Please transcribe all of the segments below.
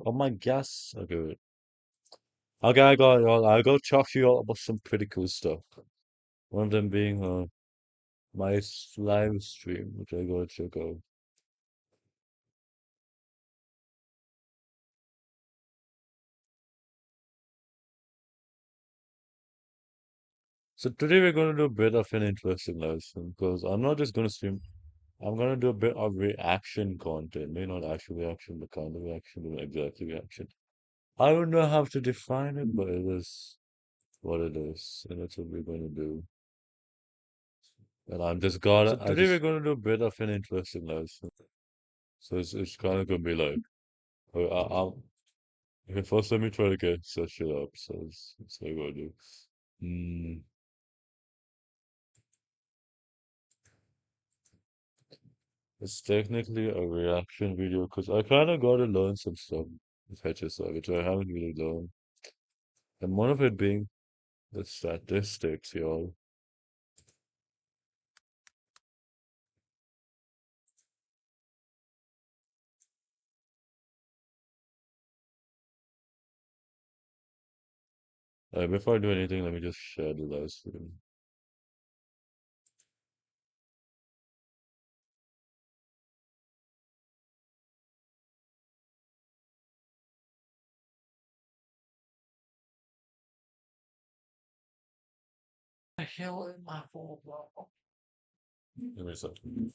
Oh my gas. Okay, wait. Okay, I got talk to you all about some pretty cool stuff. One of them being my live stream, which I gotta check out. So today we're gonna do a bit of an interesting live stream because I'm not just gonna stream. I'm gonna do a bit of reaction content. Maybe not actual reaction, but kind of reaction, but not exactly reaction. I don't know how to define it, but it is what it is, and that's what we're gonna do. And I'm just gonna. So today we're gonna do a bit of an interesting live stream. So it's kind of gonna be like, I'll okay. First, let me try to get set shit up. So it's what I gotta do. Mm, it's technically a reaction video because I kind of gotta learn some stuff with HSR, which I haven't really learned. And one of it being the statistics, y'all. Before I do anything, let me just share the live stream. The hell is my phone, bro? Give me a second.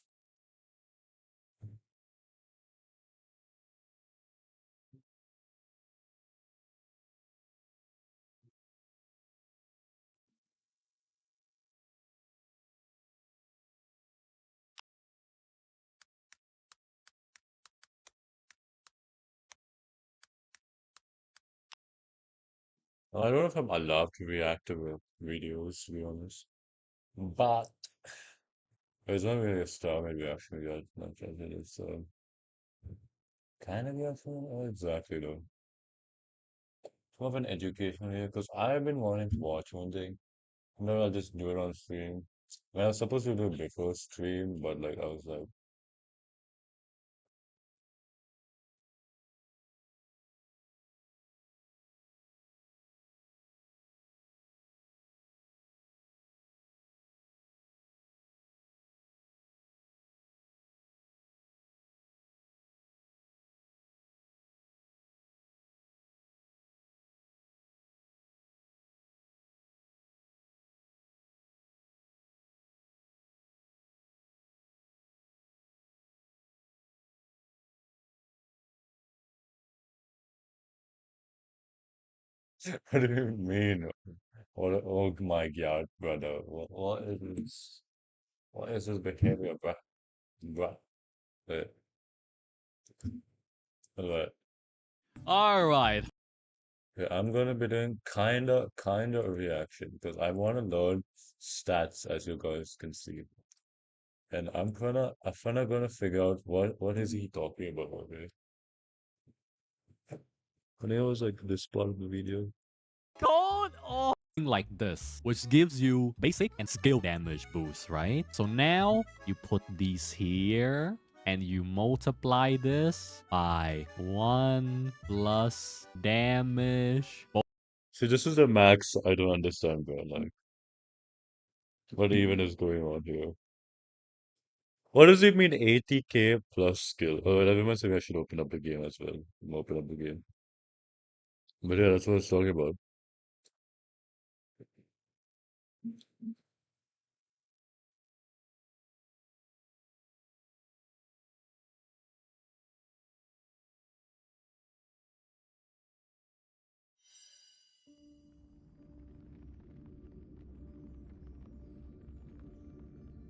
I don't know if I'm allowed to react to videos, to be honest. But it's not really a star reaction yet. Not yet. It's kind of reaction. Not exactly though. It's more of an educational here because I've been wanting to watch one thing. No, I'll just do it on stream. I was supposed to do it before stream, but like I was like, what do you mean? What? Oh my God, brother! What is this? What is this behavior, bruh? Bruh. Uh, uh, All right. yeah, I'm gonna be doing kinda a reaction because I want to learn stats as you guys can see, and I'm gonna figure out what is he talking about over here. And it was like this part of the video. Code or like this, which gives you basic and skill damage boost, right? So now you put these here and you multiply this by 1 plus damage. See, this is the max I don't understand, bro. Like, what even is going on here? What does it mean 80k plus skill? Oh, that reminds me I should open up the game as well. Open up the game. But yeah, that's what it's talking about.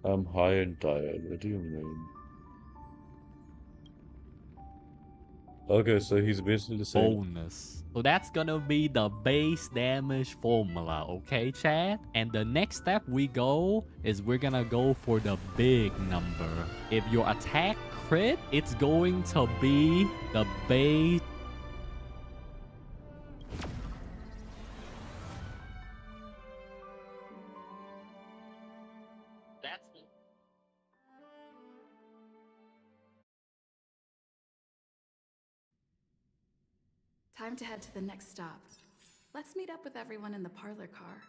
I'm high and tired. What do you mean? Okay, so he's basically saying, Bonus. So that's gonna be the base damage formula, okay, Chad? And the next step we go is we're gonna go for the big number. If your attack crit, it's going to be the base. That's Time to head to the next stop. Let's meet up with everyone in the parlor car.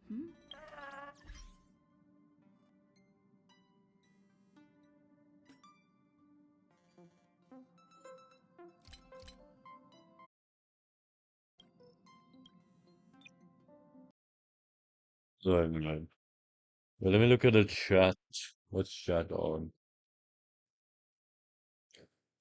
Hmm? So anyway, well, let me look at the chat. What's chat on?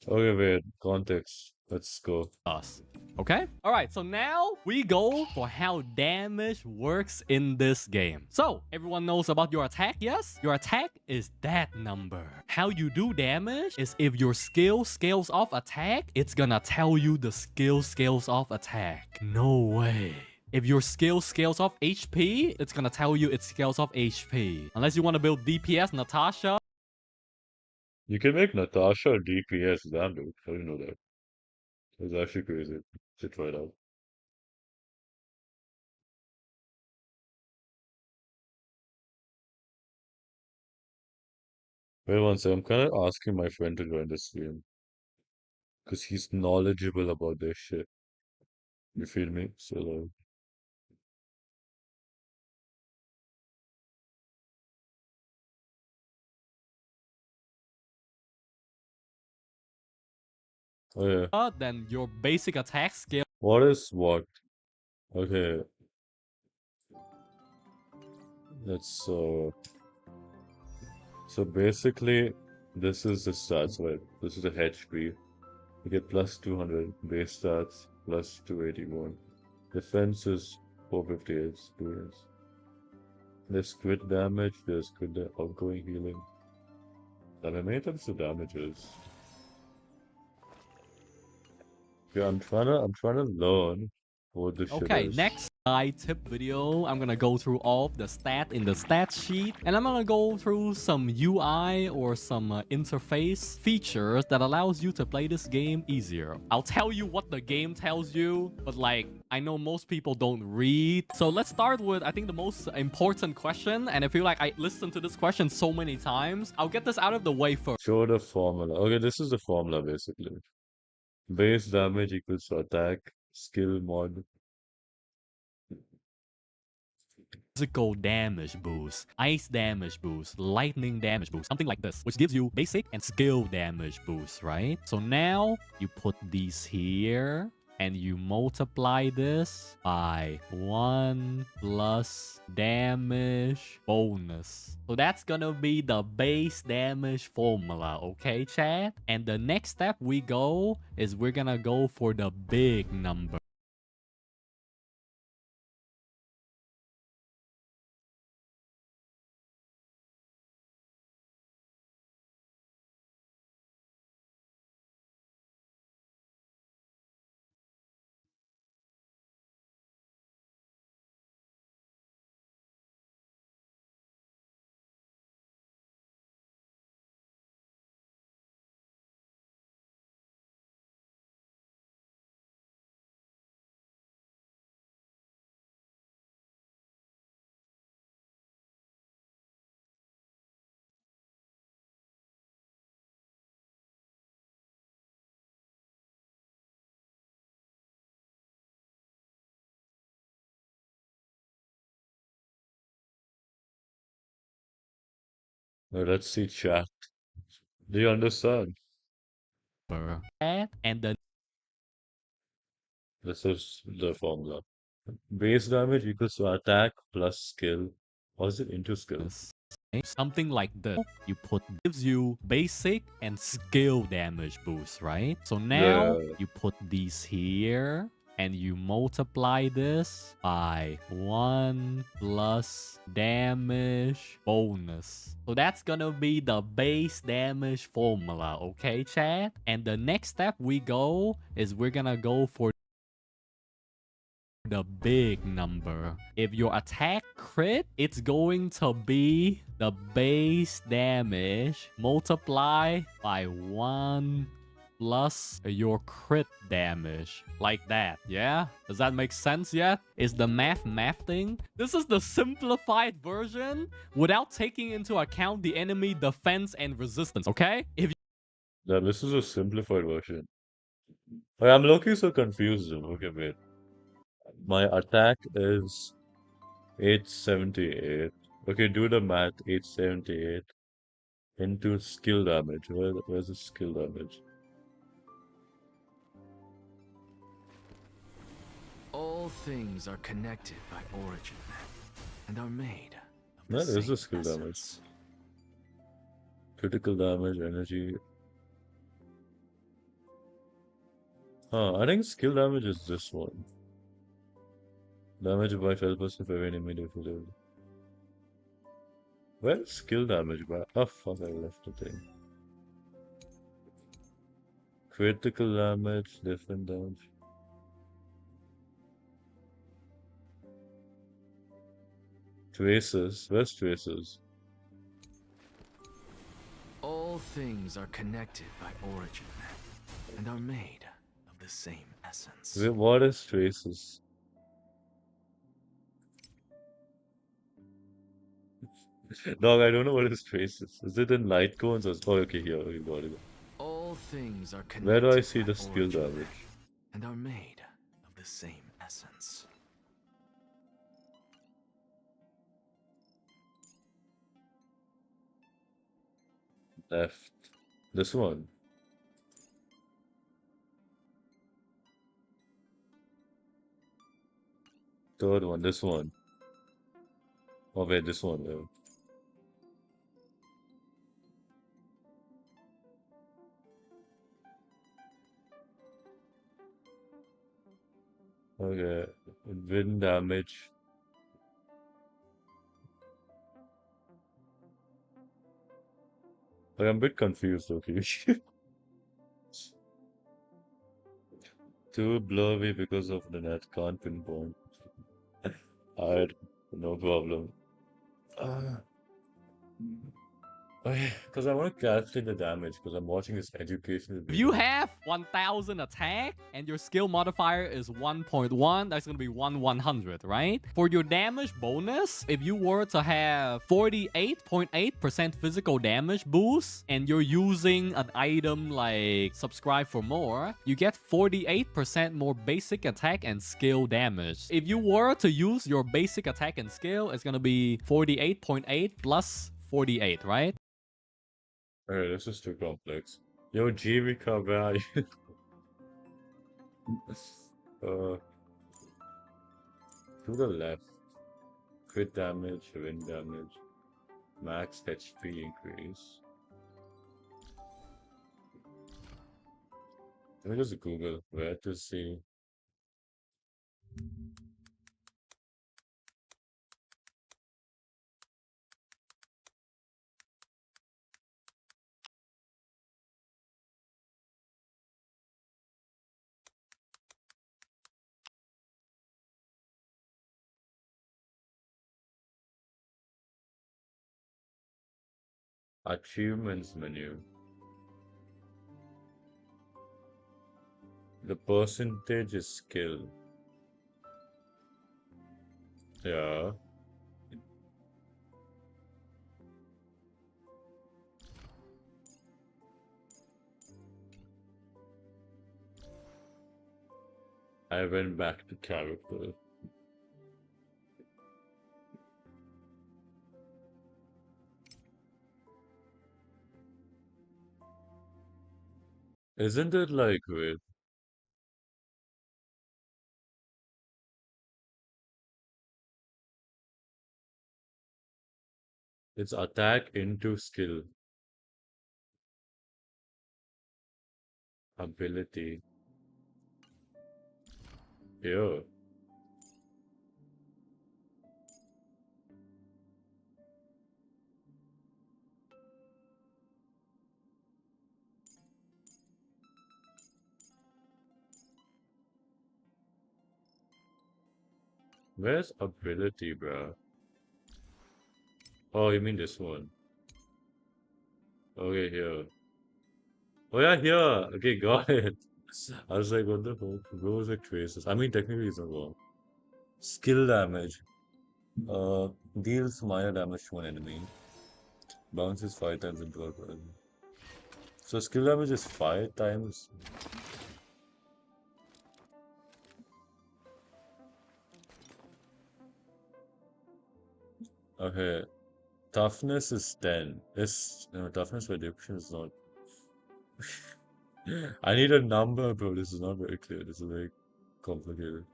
Okay, wait. Context. Let's go. Us. Okay? Alright, so now we go for how damage works in this game. So, everyone knows about your attack, yes? Your attack is that number. How you do damage is if your skill scales off attack, it's gonna tell you the skill scales off attack. No way. If your skill scales off HP, it's gonna tell you it scales off HP. Unless you want to build DPS, Natasha. You can make Natasha DPS. Damn, dude. I didn't know that. It's actually crazy. Should try it out. Wait one second. I'm kind of asking my friend to join the stream because he's knowledgeable about this shit. You feel me? So, oh yeah. Then your basic attack scale. What is what? Okay, let's so basically this is the stats, right? This is the HP. You get plus 200 base stats, plus 281. Defense is 458 experience. There's crit damage, there's crit outgoing healing. I mean, many times the damage is. Yeah, I'm trying to learn what this shit Okay, is. next tip video, I'm gonna go through all of the stat in the stat sheet, and I'm gonna go through some UI or some interface features that allows you to play this game easier. I'll tell you what the game tells you, but like, I know most people don't read. So let's start with, I think, the most important question, and I feel like I listened to this question so many times. I'll get this out of the way first. Show the formula. Okay, this is the formula basically. Base damage equals to attack, skill mod. Physical damage boost, ice damage boost, lightning damage boost, something like this, which gives you basic and skill damage boost, right? So now you put these here and you multiply this by 1 plus damage bonus. So that's gonna be the base damage formula, okay, chat? And the next step we go is we're gonna go for the big number. Now let's see chat. Do you understand? And the This is the formula. Base damage equals to attack plus skill. Or is it into skill? something like this you put gives you basic and skill damage boost, right? So now Yeah. you put these here and you multiply this by 1 plus damage bonus. So that's gonna be the base damage formula, okay, chat? And the next step we go is we're gonna go for the big number. If your attack crit, it's going to be the base damage multiplied by 1 plus your crit damage. Like that, yeah? Does that make sense yet? Is the math thing? This is the simplified version without taking into account the enemy defense and resistance, okay? If Yeah, this is a simplified version. Like, I'm looking so confused. Okay, wait. My attack is 878. Okay, do the math. 878 into skill damage. Where's the skill damage? All things are connected by origin and are made of the That is same the skill damage. essence. Critical damage, energy. I think skill damage is this one. Damage by 12% for every enemy defeated. Where's skill damage by? Oh fuck, I left the thing. Critical damage, different damage. Traces. Where's traces? All things are connected by origin and are made of the same essence. Wait, what is traces? Dog, I don't know what is traces. Is it in light cones or? Oh, okay, here. Okay, got it. All things are connected Where do I see by the skill origin damage? and are made of the same essence. Left. This one. Third one. This one. Oh wait, this one. Yeah. Okay. Wind damage. Like, I'm a bit confused, okay. Too blurry because of the net. Can't pinpoint. Alright, no problem. Uh, okay, because I want to calculate the damage because I'm watching this educational If you video. have 1000 attack and your skill modifier is 1.1, that's gonna be 1/100, right? For your damage bonus, if you were to have 48.8% physical damage boost and you're using an item like subscribe for more, you get 48% more basic attack and skill damage. If you were to use your basic attack and skill, it's gonna be 48.8 plus 48, right? Alright, this is too complex. Yo, Jivika, where are you? uh, to the left. Crit damage, wind damage, max HP increase. Let me just Google where to see. Achievements menu. The percentage is skill. Yeah. I went back to character. Isn't it like, wait, it's attack into skill, ability. Here. Where's ability, bro? Oh, you mean this one? Okay, here. Oh yeah, here. Okay, got it. I was like, what the fuck? Where was like traces? I mean, technically it's not wrong. Skill damage. Deals minor damage to an enemy. Bounces 5 times into a person. So skill damage is 5 times. Okay. Toughness is 10. This no, toughness reduction is not. I need a number, bro. This is not very clear. This is very complicated.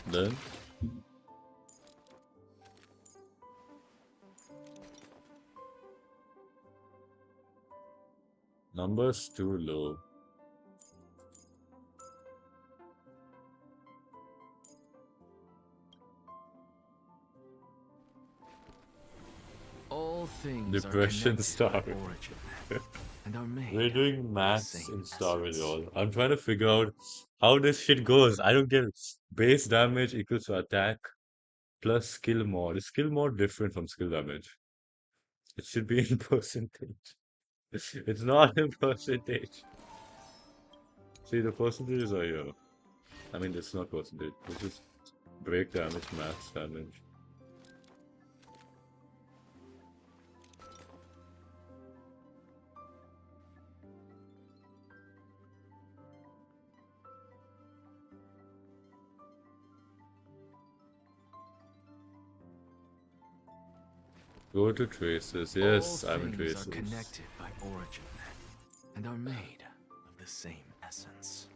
Then number's too low. All things are Depression connected by star. origin and are made We're doing of the maths same in Star essence. Rail. I'm trying to figure out how this shit goes. I don't get it. Base damage equals to attack plus skill mod. Is skill mod different from skill damage? It should be in percentage. It's not in percentage. See, the percentages are here. I mean, it's not percentage. This is break damage, max damage. Go to traces. All Yes, I'm in things are traces. connected by origin and are made of the same essence.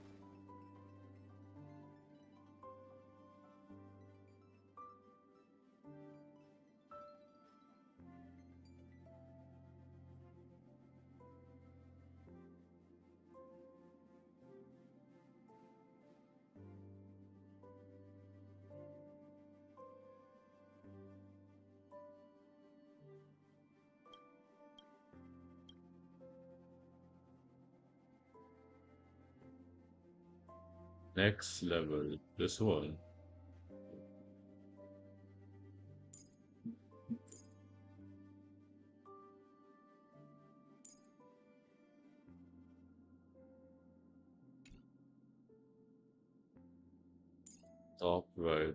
Next level. This one. Top right.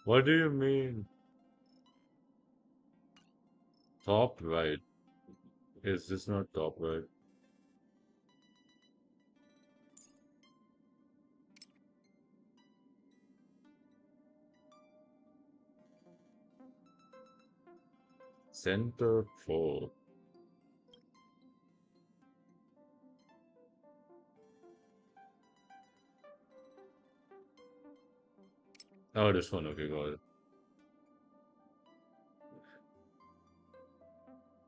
What do you mean? Top right. Is this not top right? Center 4. Oh, this one. Okay, got it.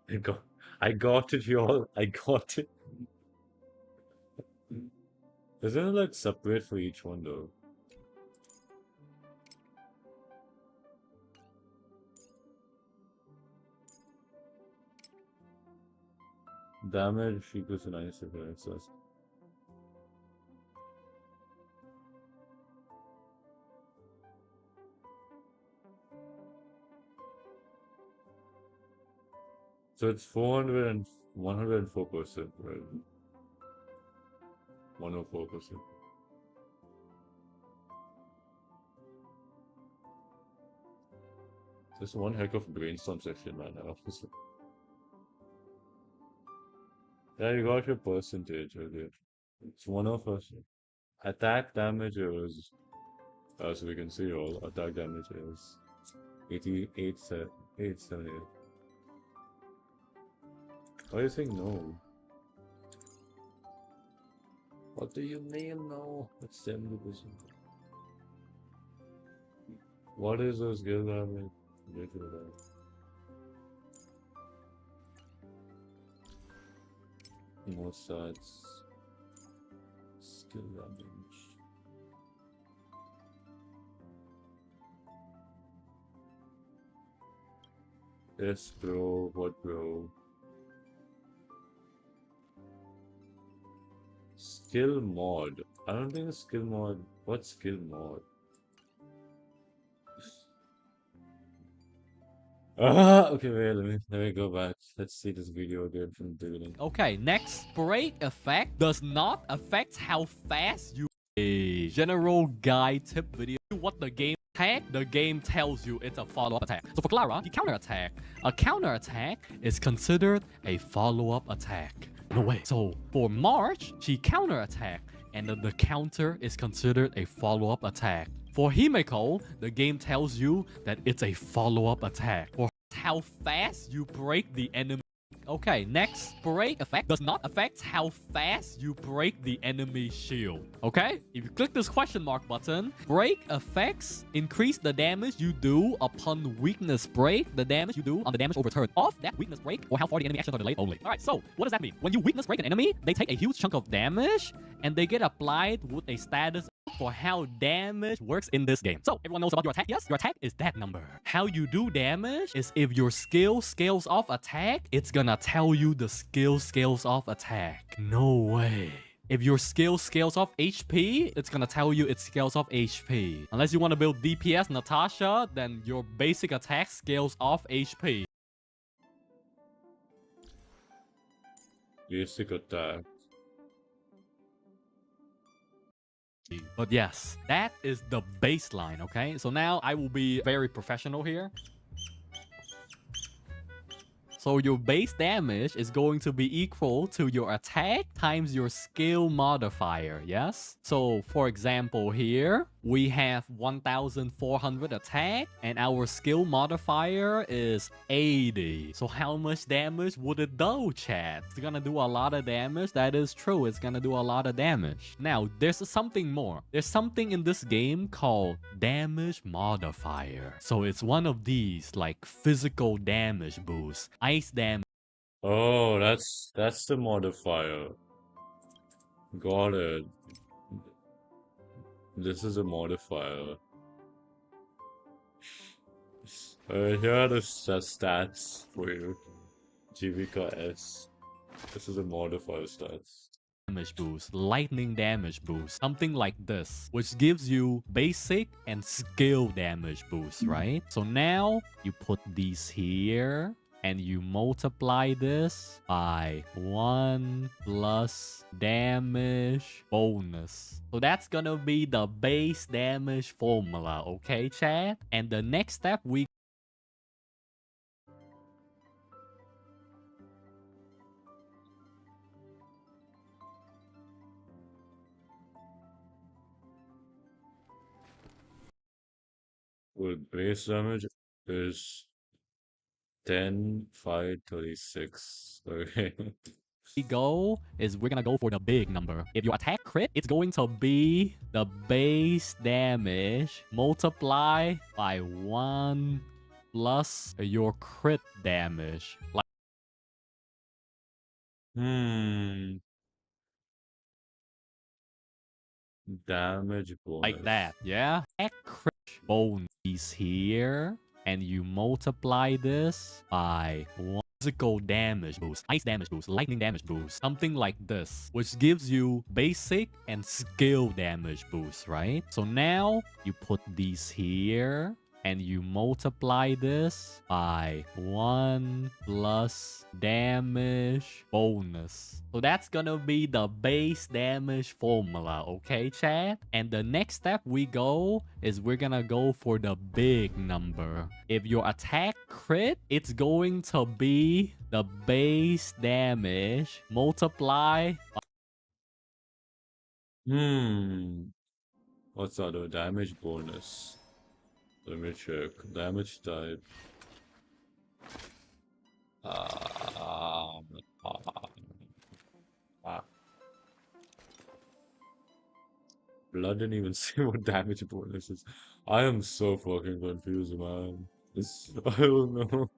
I got, I got it, y'all. I got it. Isn't it like separate for each one though? Damage equals to 96 excess. So it's 400 and 104%, right? 104%. This one heck of brainstorm section, man. Yeah, you got your percentage earlier. It's 104%. Attack damage is, as we can see, all attack damage is 88, 878. Why are you saying no? What do you mean no? It's 70%. What is those skill damage? Get to that. More sides. Skill damage. Yes, bro. What, bro? Skill mod. I don't think it's skill mod. What skill mod? Ah, okay, wait, let me go back. Let's see this video again from the beginning. Okay, next, break effect does not affect how fast you. A general guide tip video. What the game attack? The game tells you it's a follow-up attack. So for Clara, the counter attack. A counter attack is considered a follow-up attack. No way. So for March, she counter attack, and the counter is considered a follow-up attack. For Himeko, the game tells you that it's a follow-up attack. For how fast you break the enemy. Okay, next, break effect does not affect how fast you break the enemy shield. Okay, if you click this question mark button, break effects increase the damage you do upon weakness break, the damage you do on the damage overturn of that weakness break, or how far the enemy actions are delayed only. Alright, so what does that mean? When you weakness break an enemy, they take a huge chunk of damage and they get applied with a status for how damage works in this game. So everyone knows about your attack. Yes, your attack is that number. How you do damage is if your skill scales off attack, it's gonna tell you the skill scales off attack. No way. If your skill scales off HP, it's gonna tell you it scales off HP. Unless you want to build DPS Natasha, then your basic attack scales off HP. Basic attack. But yes, that is the baseline, okay? So now I will be very professional here. So your base damage is going to be equal to your attack times your skill modifier, yes? So for example here, we have 1400 attack and our skill modifier is 80. So how much damage would it do, chat? It's gonna do a lot of damage. That is true. It's gonna do a lot of damage. Now, there's something more. There's something in this game called damage modifier. So it's one of these like physical damage boosts. Ice damage. Oh, that's the modifier. Got it. This is a modifier. Here are the stats for you. GVK S. This is a modifier stats. Damage boost, lightning damage boost, something like this, which gives you basic and skill damage boost, right? So now you put these here and you multiply this by 1 plus damage bonus. So that's gonna be the base damage formula, okay, chat? And the next step we With base damage is 10, 5, 36. Okay. go is we're gonna go for the big number. If your attack crit, it's going to be the base damage multiplied by 1 plus your crit damage. Like Damage bonus. that, yeah? Attack crit bonus is here, and you multiply this by 1 physical damage boost, ice damage boost, lightning damage boost, something like this, which gives you basic and skill damage boost, right? So now you put these here and you multiply this by 1 plus damage bonus. So that's gonna be the base damage formula, okay, chat? And the next step we go is we're gonna go for the big number. If your attack crit, it's going to be the base damage multiplied by What's the other damage bonus? Let me check. Damage type. Ah, ah. Blood didn't even say what damage bonus is. I am so fucking confused, man. I don't know.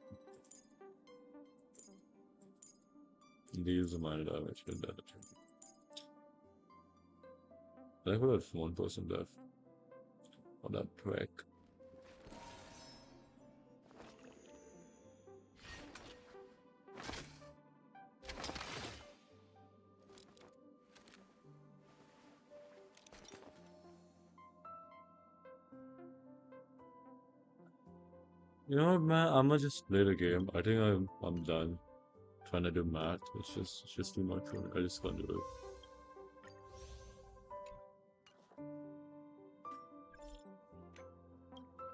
Deals amount of damage with damage. I could have 1% left on that prick. You know what, man? I'm gonna just play the game. I think I'm done trying to do math. It's just too much for me. I just can't do it.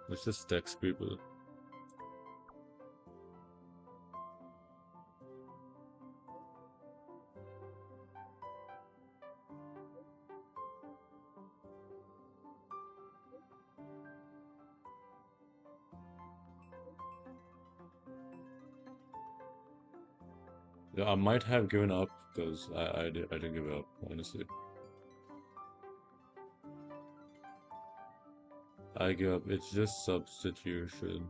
Let's just text people. Yeah, I might have given up because I didn't give up, honestly. I give up. It's just substitution.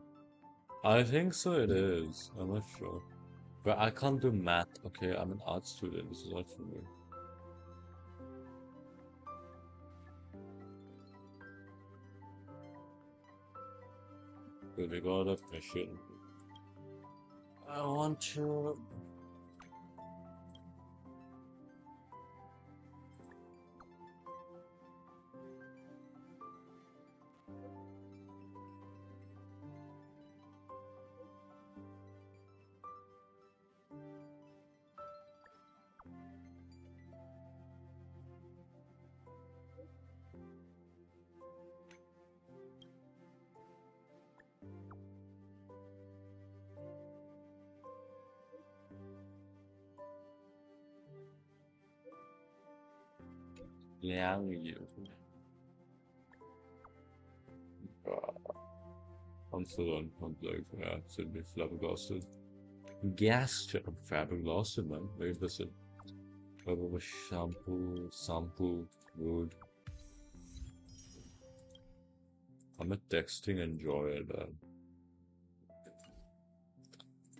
I think so it is. I'm not sure. But I can't do math, okay? I'm an art student. This is not for me. But we got a mission. I want to. Liang Yu. I'm still on. I'm like, yeah, should be flabbergasted. Gas I'm flabbergasted, man. Wait, listen. About shampoo, sample, wood. I'm a texting enjoyer, man.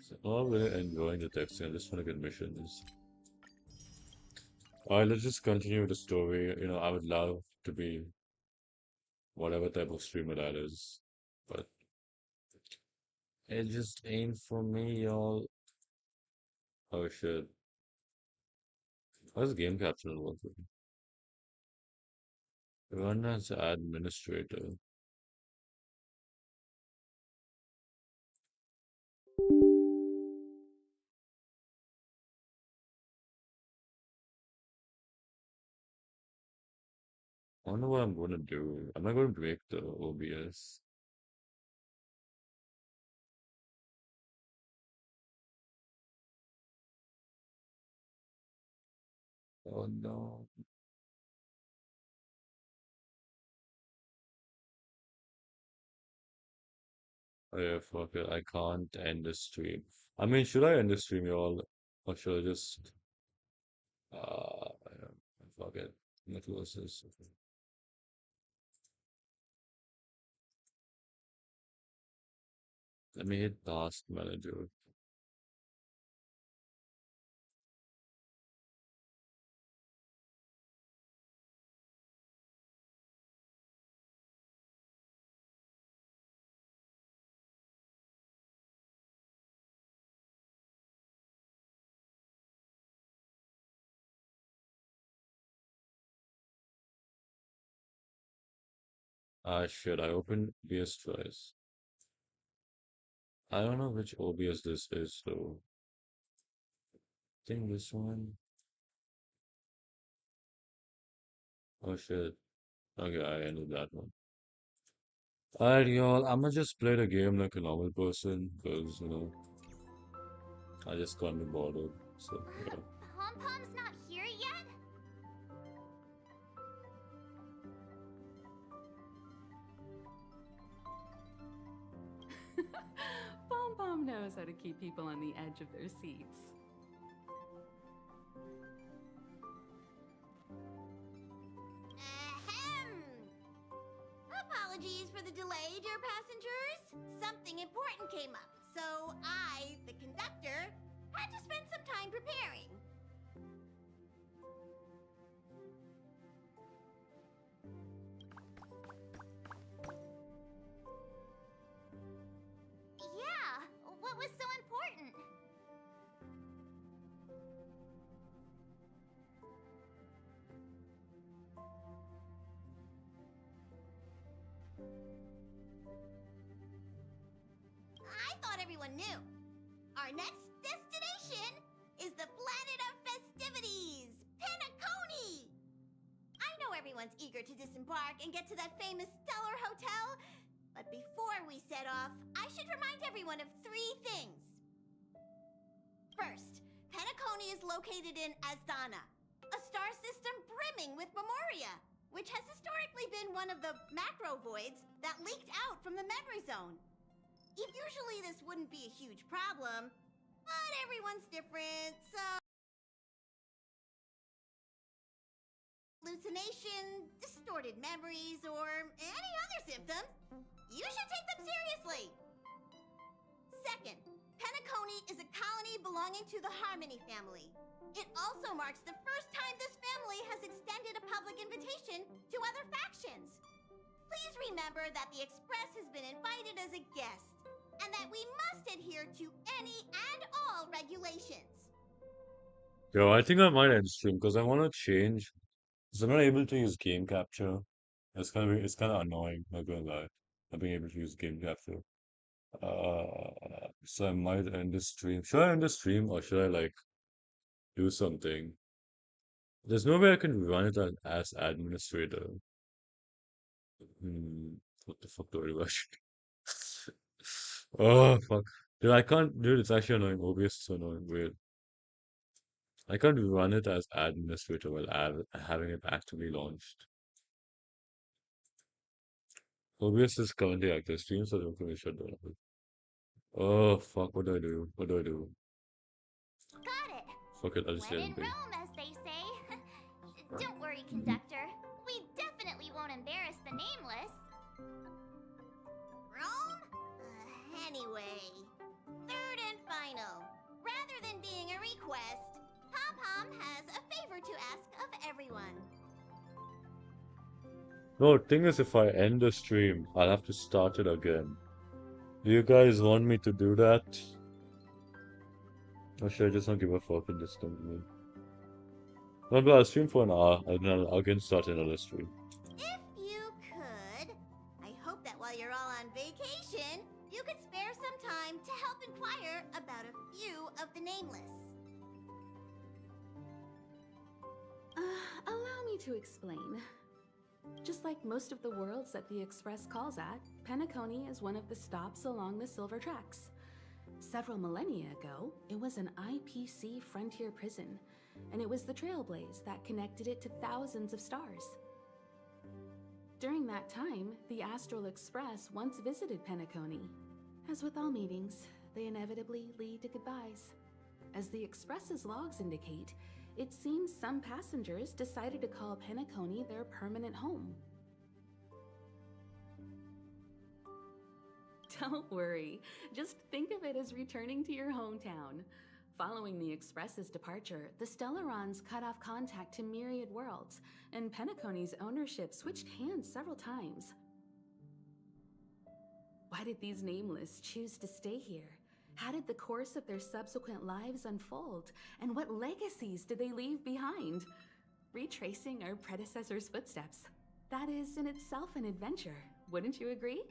So I'm not really enjoying the texting. I just want to get missions. Alright, let's just continue with the story. You know, I would love to be whatever type of streamer that is, but it just ain't for me, y'all. Oh shit. How's game capture working? Run as administrator. I don't know what I'm gonna do. Am I gonna break the OBS? Oh no. Oh yeah, fuck it. I can't end the stream. I mean, should I end the stream, y'all? Or should I just yeah, fuck it. I'm gonna close this. Let me hit task manager. Ah shit, I opened OBS twice. I don't know which OBS this is, so I think this one. Oh shit. Okay, I ended that one. Alright, y'all, I'ma just play the game like a normal person, because, I just can't be bothered. So, yeah. Pom Pom's not here yet? Pom Pom knows how to keep people on the edge of their seats. Ahem! Apologies for the delay, dear passengers. Something important came up, so I, the conductor, had to spend some time preparing. Yeah, what was so important? thought everyone knew. Our next destination is the planet of festivities, Penacony! I know everyone's eager to disembark and get to that famous stellar hotel, but before we set off, I should remind everyone of 3 things. First, Penacony is located in Asdana, a star system brimming with memoria, which has historically been one of the macro voids that leaked out from the memory zone. Usually this wouldn't be a huge problem, but everyone's different, so... hallucination, distorted memories, or any other symptoms, you should take them seriously. Second, Penacony is a colony belonging to the Harmony family. It also marks the first time this family has extended a public invitation to other factions. Please remember that the Express has been invited as a guest, and that we must adhere to any and all regulations. Yo, I think I might end stream because I want to change. Because I'm not able to use game capture. It's kind of annoying, not gonna lie. Not being able to use game capture. So I might end the stream. Should I end the stream or should I like do something? There's no way I can run it as administrator. Hmm, what the fuck do I do? Oh fuck. Dude, I can't dude, it's actually annoying. OBS is so annoying. Wait. I can't run it as administrator while having it actively launched. OBS is currently active. Streams are locally shut down. Oh fuck, what do I do? What do I do? Got it. Fuck it, I'll just say When in anything. Rome, as they say. Don't worry, conductor. We definitely won't embarrass the nameless. Rome? Anyway, third and final. Rather than being a request, Pom-Pom has a favor to ask of everyone. No, thing is, if I end the stream, I'll have to start it again. Do you guys want me to do that? Or should I just not give a fuck and just continue? No, but I'll stream for an hour, and then I'll again start another stream. If you could, I hope that while you're all on vacation, you could spare some time to help inquire about a few of the nameless. Allow me to explain. Just like most of the worlds that the Express calls at, Penacony is one of the stops along the Silver Tracks. Several millennia ago, it was an IPC frontier prison, and it was the Trailblaze that connected it to thousands of stars. During that time, the Astral Express once visited Penacony. As with all meetings, they inevitably lead to goodbyes. As the Express's logs indicate, it seems some passengers decided to call Penacony their permanent home. Don't worry, just think of it as returning to your hometown. Following the Express's departure, the Stellarons cut off contact to myriad worlds, and Penacony's ownership switched hands several times. Why did these nameless choose to stay here? How did the course of their subsequent lives unfold? And what legacies did they leave behind? Retracing our predecessors' footsteps. That is in itself an adventure, wouldn't you agree?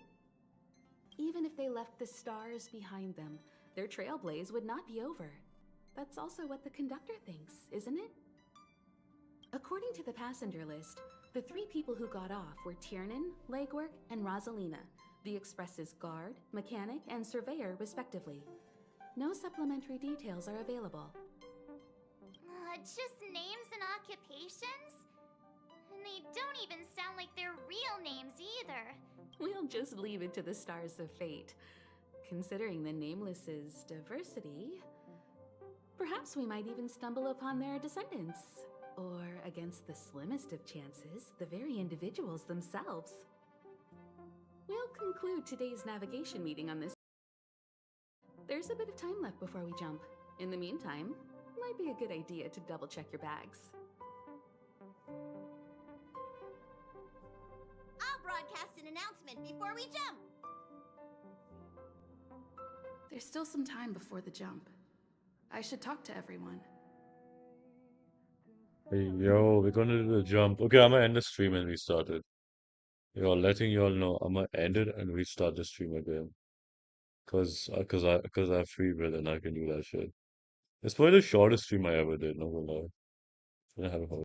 Even if they left the stars behind them, their trailblaze would not be over. That's also what the conductor thinks, isn't it? According to the passenger list, the 3 people who got off were Tiernan, Legwork, and Rosalina, the Express's guard, mechanic, and surveyor, respectively. No supplementary details are available. Just names and occupations? And they don't even sound like their real names either. We'll just leave it to the stars of fate. Considering the Nameless's diversity, perhaps we might even stumble upon their descendants. Or, against the slimmest of chances, the very individuals themselves. We'll conclude today's navigation meeting on this. There's a bit of time left before we jump. In the meantime, it might be a good idea to double check your bags. I'll broadcast an announcement before we jump. There's still some time before the jump. I should talk to everyone. Hey, yo, we're gonna do the jump. Okay, I'm gonna end the stream and restart it. Yo, letting y'all know, I'm gonna end it and restart the stream again. cause I have free will and I can do that shit. It's probably the shortest stream I ever did, not gonna lie. I have a